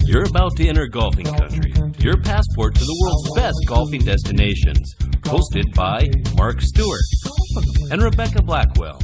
You're about to enter golfing country, your passport to the world's best golfing destinations. Hosted by Mark Stewart and Rebecca Blackwell.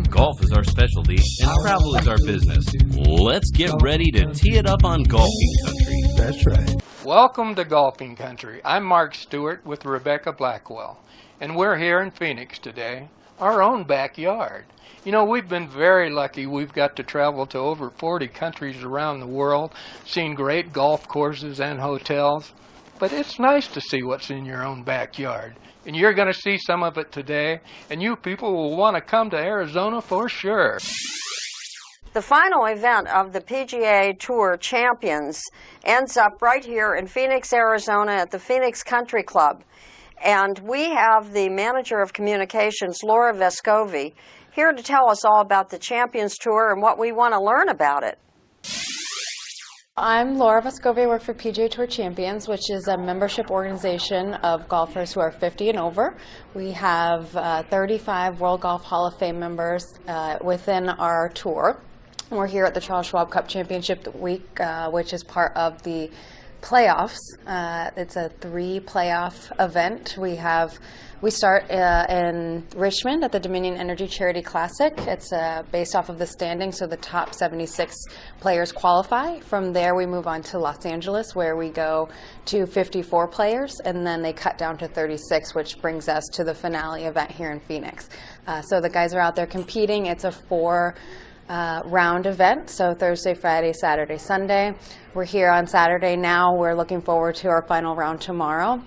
Golf is our specialty and travel is our business. Let's get ready to tee it up on golfing country. That's right. Welcome to Golfing Country. I'm Mark Stewart with Rebecca Blackwell, and we're here in Phoenix today, our own backyard. You know, we've been very lucky. We've got to travel to over 40 countries around the world, seen great golf courses and hotels, but it's nice to see what's in your own backyard. And you're going to see some of it today, and you people will want to come to Arizona for sure. The final event of the PGA Tour Champions ends up right here in Phoenix, Arizona at the Phoenix Country Club. And we have the Manager of Communications, Laura Vescovi, here to tell us all about the Champions Tour and what we want to learn about it. I'm Laura Vescovi. I work for PGA Tour Champions, which is a membership organization of golfers who are 50 and over. We have 35 World Golf Hall of Fame members within our tour. We're here at the Charles Schwab Cup Championship week, which is part of the playoffs. It's a 3-playoff event. We start in Richmond at the Dominion Energy Charity Classic. It's based off of the standings, so the top 76 players qualify. From there, we move on to Los Angeles, where we go to 54 players, and then they cut down to 36, which brings us to the finale event here in Phoenix. So the guys are out there competing. It's a 4-round event, so Thursday, Friday, Saturday, Sunday. We're here on Saturday now. We're looking forward to our final round tomorrow.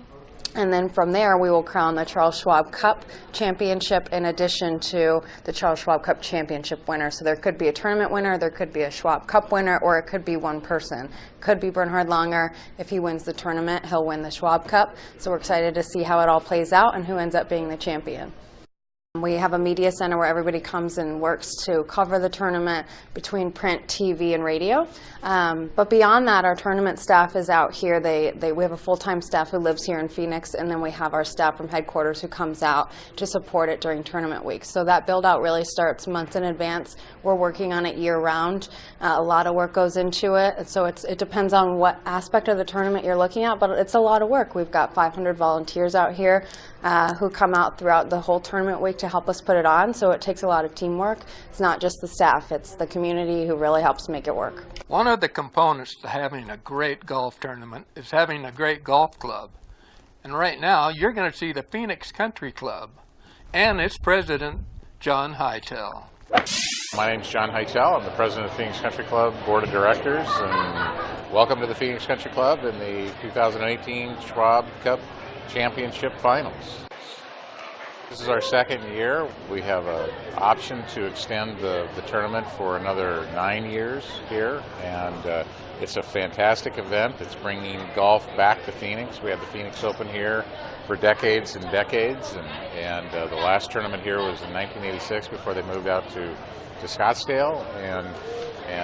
And then from there, we will crown the Charles Schwab Cup Championship in addition to the Charles Schwab Cup Championship winner. So there could be a tournament winner, there could be a Schwab Cup winner, or it could be one person. Could be Bernhard Langer. If he wins the tournament, he'll win the Schwab Cup. So we're excited to see how it all plays out and who ends up being the champion. We have a media center where everybody comes and works to cover the tournament between print, TV, and radio. But beyond that, our tournament staff is out here. We have a full-time staff who lives here in Phoenix, and then we have our staff from headquarters who comes out to support it during tournament week. So that build-out really starts months in advance. We're working on it year-round. A lot of work goes into it, so it depends on what aspect of the tournament you're looking at, but it's a lot of work. We've got 500 volunteers out here who come out throughout the whole tournament week to help us put it on, so it takes a lot of teamwork. It's not just the staff, it's the community who really helps make it work. One of the components to having a great golf tournament is having a great golf club. And right now, you're going to see the Phoenix Country Club and its president, John Hytel. My name's John Hytel. I'm the president of the Phoenix Country Club Board of Directors, and welcome to the Phoenix Country Club in the 2018 Schwab Cup Championship Finals. This is our second year. We have an option to extend the tournament for another 9 years here, and it's a fantastic event. It's bringing golf back to Phoenix. We had the Phoenix Open here for decades and decades, and the last tournament here was in 1986 before they moved out to Scottsdale, and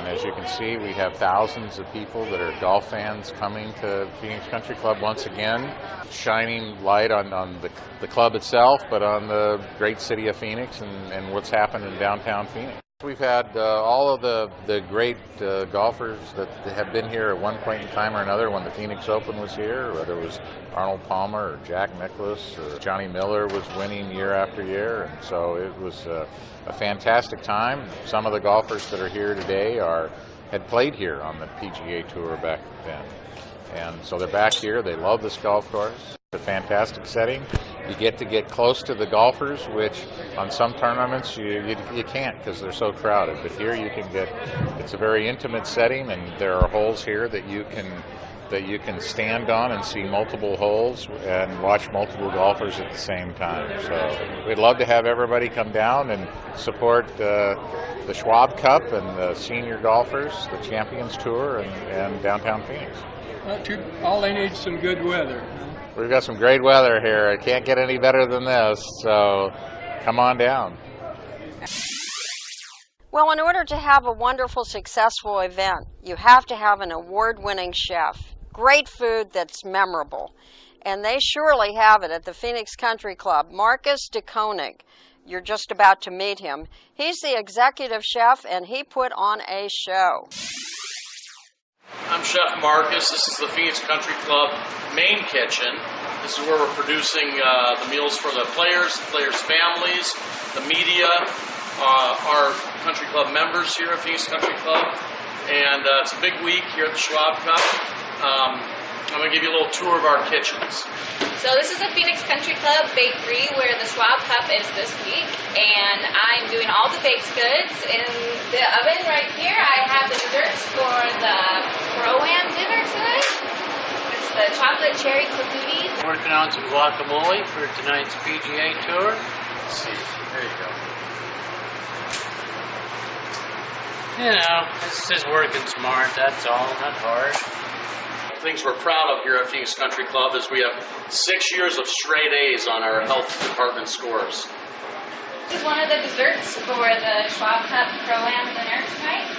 as you can see, we have thousands of people that are golf fans coming to Phoenix Country Club once again, shining light on the club itself, but on the great city of Phoenix and what's happened in downtown Phoenix. We've had all of the great golfers that have been here at one point in time or another when the Phoenix Open was here, whether it was Arnold Palmer or Jack Nicklaus or Johnny Miller was winning year after year, and so it was a fantastic time. Some of the golfers that are here today had played here on the PGA Tour back then, and so they're back here. They love this golf course. It's a fantastic setting. You get to get close to the golfers, which on some tournaments you can't because they're so crowded. But here you can get, it's a very intimate setting, and there are holes here that you can stand on and see multiple holes and watch multiple golfers at the same time. So we'd love to have everybody come down and support the Schwab Cup and the senior golfers, the Champions Tour, and downtown Phoenix. All they need is some good weather. We've got some great weather here. It can't get any better than this, so come on down. Well, in order to have a wonderful, successful event, you have to have an award-winning chef. Great food that's memorable. And they surely have it at the Phoenix Country Club. Marcus de Koning. You're just about to meet him. He's the executive chef, and he put on a show. Chef Marcus. This is the Phoenix Country Club main kitchen. This is where we're producing the meals for the players' families, the media, our country club members here at Phoenix Country Club. And it's a big week here at the Schwab Cup. I'm going to give you a little tour of our kitchens. So this is the Phoenix Country Club bakery where the Schwab Cup is this week, and I'm doing all the baked goods in the oven right here. I have the desserts for the Pro-Am dinner tonight. It's the chocolate cherry cookies. Working on some guacamole for tonight's PGA Tour. Let's see, there you go. You know, it's just working smart, that's all, not hard. Things we're proud of here at Phoenix Country Club is we have 6 years of straight A's on our health department scores. This is one of the desserts for the Schwab Cup Pro-Am dinner tonight.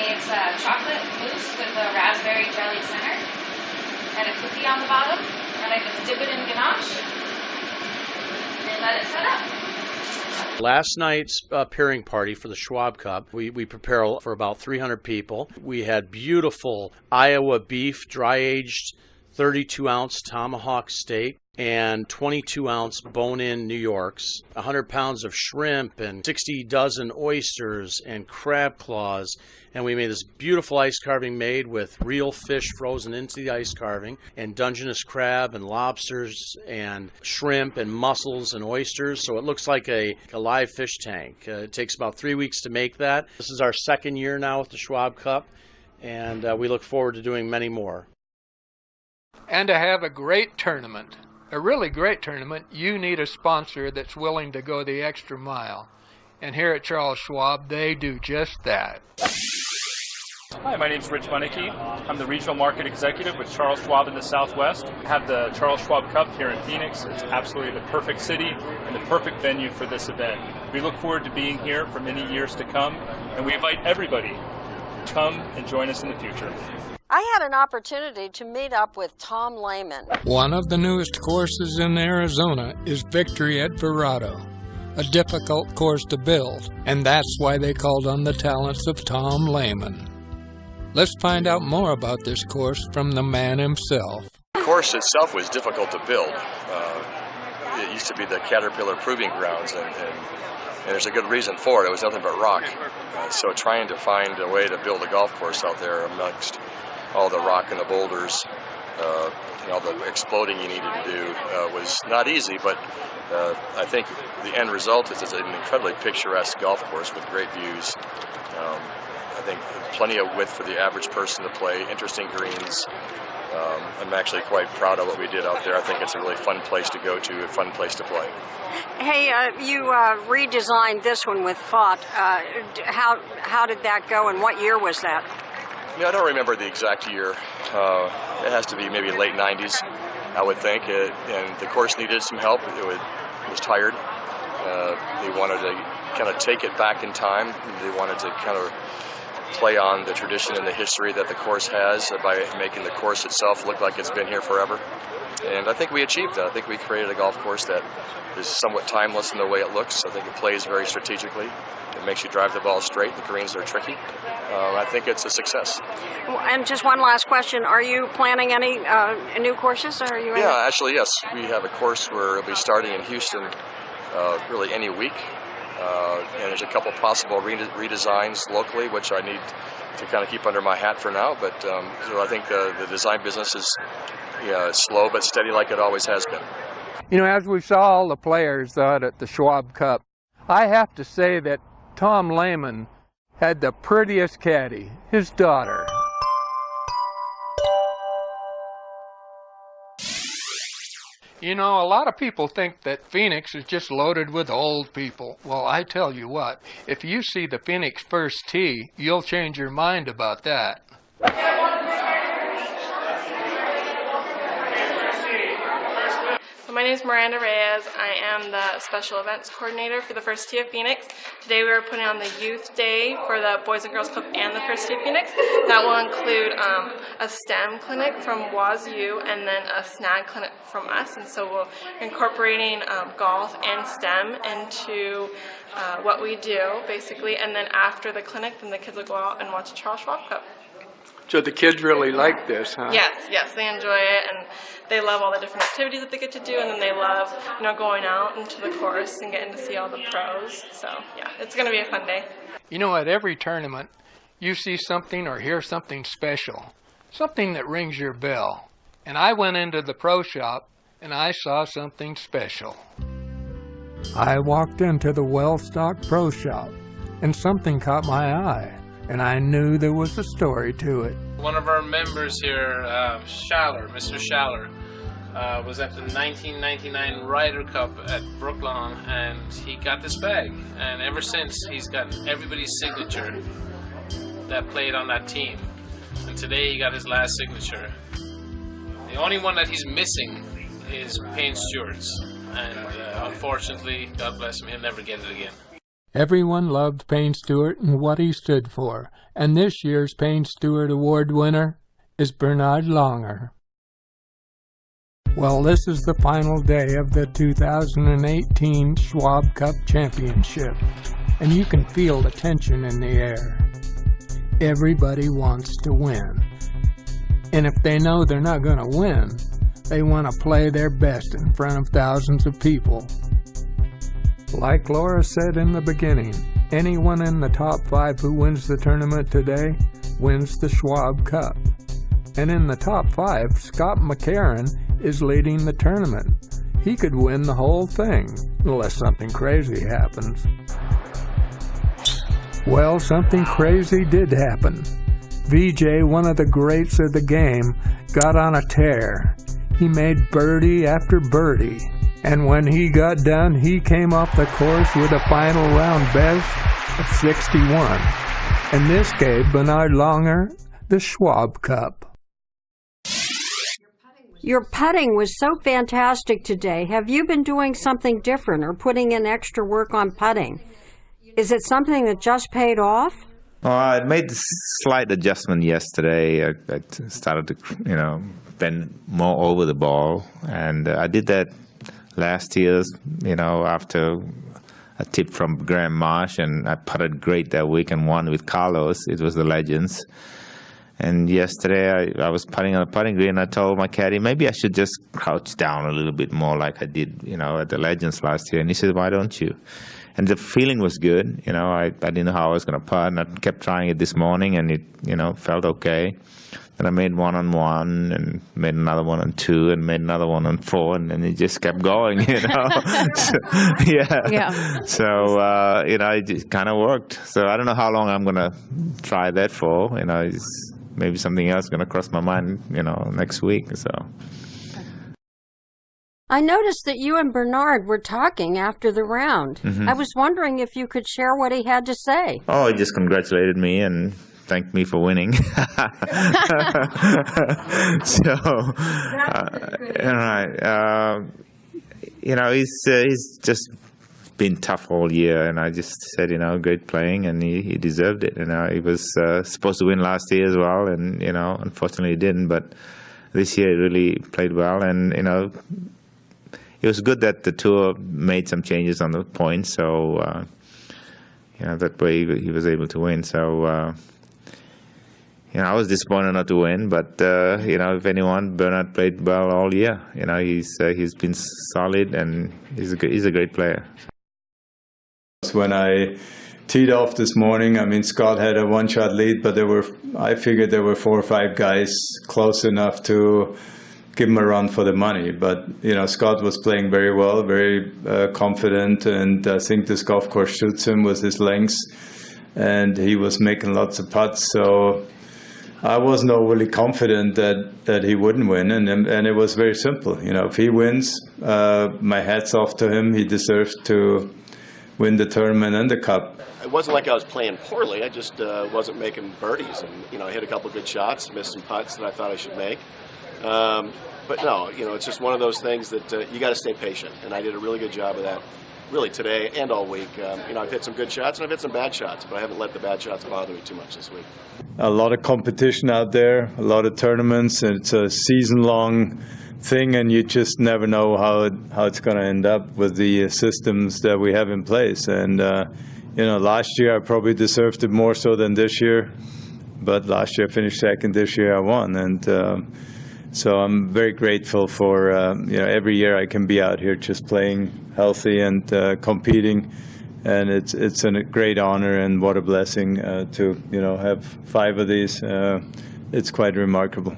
It's a chocolate mousse with a raspberry jelly center and a cookie on the bottom. And I just dip it in ganache and let it set up. Last night's pairing party for the Schwab Cup, we prepare for about 300 people. We had beautiful Iowa beef, dry-aged 32-ounce tomahawk steak, and 22-ounce bone-in New Yorks, 100 pounds of shrimp, and 60 dozen oysters and crab claws. And we made this beautiful ice carving made with real fish frozen into the ice carving, and Dungeness crab and lobsters and shrimp and mussels and oysters. So it looks like a live fish tank. It takes about 3 weeks to make that. This is our second year now with the Schwab Cup, and we look forward to doing many more. And to have a great tournament, a really great tournament, you need a sponsor that's willing to go the extra mile. And here at Charles Schwab, they do just that. Hi, my name is Rich Munnicky. I'm the Regional Market Executive with Charles Schwab in the Southwest. We have the Charles Schwab Cup here in Phoenix. It's absolutely the perfect city and the perfect venue for this event. We look forward to being here for many years to come, and we invite everybody to come and join us in the future. I had an opportunity to meet up with Tom Lehman. One of the newest courses in Arizona is Victory at Verado, a difficult course to build, and that's why they called on the talents of Tom Lehman. Let's find out more about this course from the man himself. The course itself was difficult to build. It used to be the Caterpillar Proving Grounds, and there's a good reason for it. It was nothing but rock. So trying to find a way to build a golf course out there amongst all the rock and the boulders, all the exploding you needed to do was not easy, but I think the end result is it's an incredibly picturesque golf course with great views. I think plenty of width for the average person to play, interesting greens. I'm actually quite proud of what we did out there. I think it's a really fun place to go to, a fun place to play. Hey, you redesigned this one with FOT. How did that go, and what year was that? Yeah, I don't remember the exact year. It has to be maybe late 90s, I would think. And the course needed some help. It was tired. They wanted to kind of take it back in time. They wanted to kind of play on the tradition and the history that the course has by making the course itself look like it's been here forever. And I think we achieved that. I think we created a golf course that is somewhat timeless in the way it looks. I think it plays very strategically. It makes you drive the ball straight. The greens are tricky. I think it's a success. And just one last question. Are you planning any new courses? Or are you? Yeah, actually, yes. We have a course where it'll be starting in Houston really any week. And there's a couple possible redesigns locally, which I need to kind of keep under my hat for now. But so I think the design business is slow but steady like it always has been. You know, as we saw all the players out at the Schwab Cup, I have to say that Tom Lehman had the prettiest caddy, his daughter. You know, a lot of people think that Phoenix is just loaded with old people. Well, I tell you what, if you see the Phoenix first tee, you'll change your mind about that. My name is Miranda Reyes. I am the Special Events Coordinator for the First Tee of Phoenix. Today we are putting on the Youth Day for the Boys and Girls Club and the First Tee of Phoenix. That will include a STEM clinic from WazU and then a SNAG clinic from us. And so we're incorporating golf and STEM into what we do, basically. And then after the clinic, then the kids will go out and watch the Charles Schwab Cup. So the kids really like this, huh? Yes, they enjoy it, and they love all the different activities that they get to do, and then they love, going out into the course and getting to see all the pros. So yeah, it's going to be a fun day. At every tournament, you see something or hear something special, something that rings your bell. And I went into the pro shop, and I saw something special. I walked into the well-stocked pro shop, and something caught my eye, and I knew there was a story to it. One of our members here, Mr. Schaller, was at the 1999 Ryder Cup at Brooklawn, and he got this bag. And ever since, he's gotten everybody's signature that played on that team. And today he got his last signature. The only one that he's missing is Payne Stewart's. And unfortunately, God bless him, he'll never get it again. Everyone loved Payne Stewart and what he stood for, and this year's Payne Stewart Award winner is Bernhard Langer. Well, this is the final day of the 2018 Schwab Cup Championship, and you can feel the tension in the air. Everybody wants to win, and if they know they're not going to win, they want to play their best in front of thousands of people. Like Laura said in the beginning, anyone in the top 5 who wins the tournament today wins the Schwab Cup. And in the top 5, Scott McCarron is leading the tournament. He could win the whole thing, unless something crazy happens. Well, something crazy did happen. Vijay, one of the greats of the game, got on a tear. He made birdie after birdie. And when he got done, he came off the course with a final round best of 61. And this gave Bernhard Langer the Schwab Cup. Your putting was so fantastic today. Have you been doing something different or putting in extra work on putting? Is it something that just paid off? Well, I made a slight adjustment yesterday. I started to, bend more over the ball. And I did that last year, after a tip from Graham Marsh, and I putted great that week and won with Carlos. It was the Legends. And yesterday I was putting on a putting green, and I told my caddy, maybe I should just crouch down a little bit more like I did, at the Legends last year. And he said, why don't you? And the feeling was good. I didn't know how I was going to putt, and I kept trying it this morning, and it, felt okay. And I made one on 1 and made another one on 2 and made another one on 4, and then it just kept going, So, yeah. So, it kind of worked. So I don't know how long I'm going to try that for. Maybe something else is going to cross my mind, next week. So. I noticed that you and Bernhard were talking after the round. Mm-hmm. I was wondering if you could share what he had to say. Oh, he just congratulated me and thanked me for winning. So, he's just been tough all year, and I just said, great playing, and he deserved it. He was supposed to win last year as well, and unfortunately he didn't. But this year he really played well, and it was good that the tour made some changes on the points, so that way he was able to win. So. I was disappointed not to win, but if anyone, Bernhard played well all year. He's been solid, and he's a great player. When I teed off this morning, Scott had a one-shot lead, but I figured there were 4 or 5 guys close enough to give him a run for the money. But Scott was playing very well, very confident, and I think this golf course suits him with his lengths, and he was making lots of putts. So I wasn't overly confident that he wouldn't win, and it was very simple. If he wins, my hat's off to him. He deserves to win the tournament and the cup. It wasn't like I was playing poorly. I just wasn't making birdies, and I hit a couple good shots, missed some putts that I thought I should make. But no, it's just one of those things that you got to stay patient, and I did a really good job of that. Really today and all week. I've hit some good shots and I've hit some bad shots, but I haven't let the bad shots bother me too much this week. A lot of competition out there, a lot of tournaments, and it's a season-long thing, and you just never know how it's going to end up with the systems that we have in place. And last year I probably deserved it more so than this year, but last year I finished second. This year I won, and so I'm very grateful for every year I can be out here just playing healthy and competing, and it's a great honor and what a blessing to have 5 of these. It's quite remarkable.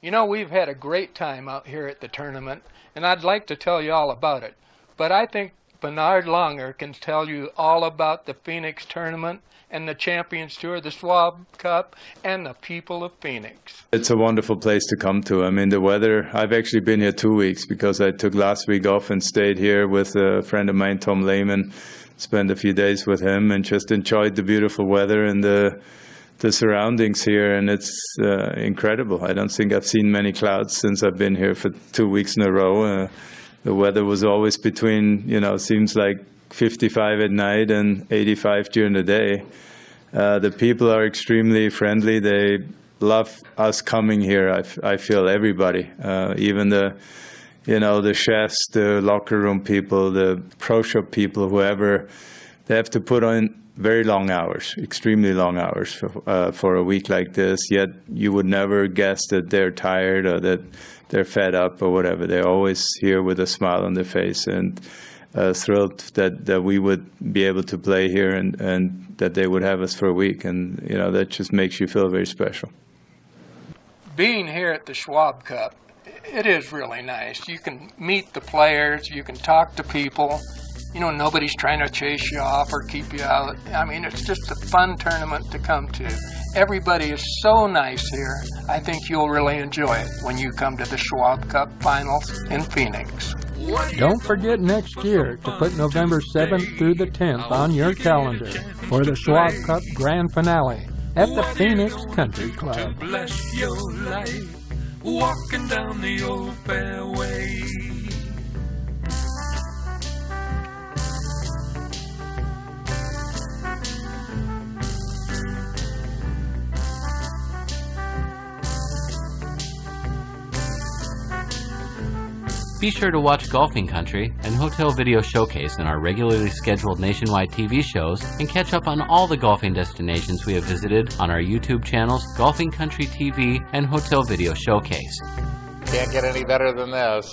We've had a great time out here at the tournament, and I'd like to tell you all about it. But I think Bernhard Langer can tell you all about the Phoenix tournament and the Champions Tour, the Schwab Cup, and the people of Phoenix. It's a wonderful place to come to. I mean, the weather, I've actually been here 2 weeks because I took last week off and stayed here with a friend of mine, Tom Lehman, spent a few days with him and just enjoyed the beautiful weather and the surroundings here, and it's incredible. I don't think I've seen many clouds since I've been here for 2 weeks in a row. The weather was always between, seems like 55 at night and 85 during the day. The people are extremely friendly. They love us coming here. I feel everybody, even the chefs, the locker room people, the pro shop people, whoever, they have to put on very long hours, extremely long hours for a week like this, yet you would never guess that they're tired or that they're fed up or whatever. They're always here with a smile on their face and thrilled that we would be able to play here and that they would have us for a week. And, that just makes you feel very special. Being here at the Schwab Cup, it is really nice. You can meet the players, you can talk to people. Nobody's trying to chase you off or keep you out. I mean, it's just a fun tournament to come to. Everybody is so nice here. I think you'll really enjoy it when you come to the Schwab Cup Finals in Phoenix. Don't forget next year to put November 7th through the 10th on your calendar for the Schwab Cup Grand Finale at the Phoenix Country Club. Bless your life, walking down the old fairway. Be sure to watch Golfing Country and Hotel Video Showcase in our regularly scheduled nationwide TV shows and catch up on all the golfing destinations we have visited on our YouTube channels, Golfing Country TV and Hotel Video Showcase. Can't get any better than this.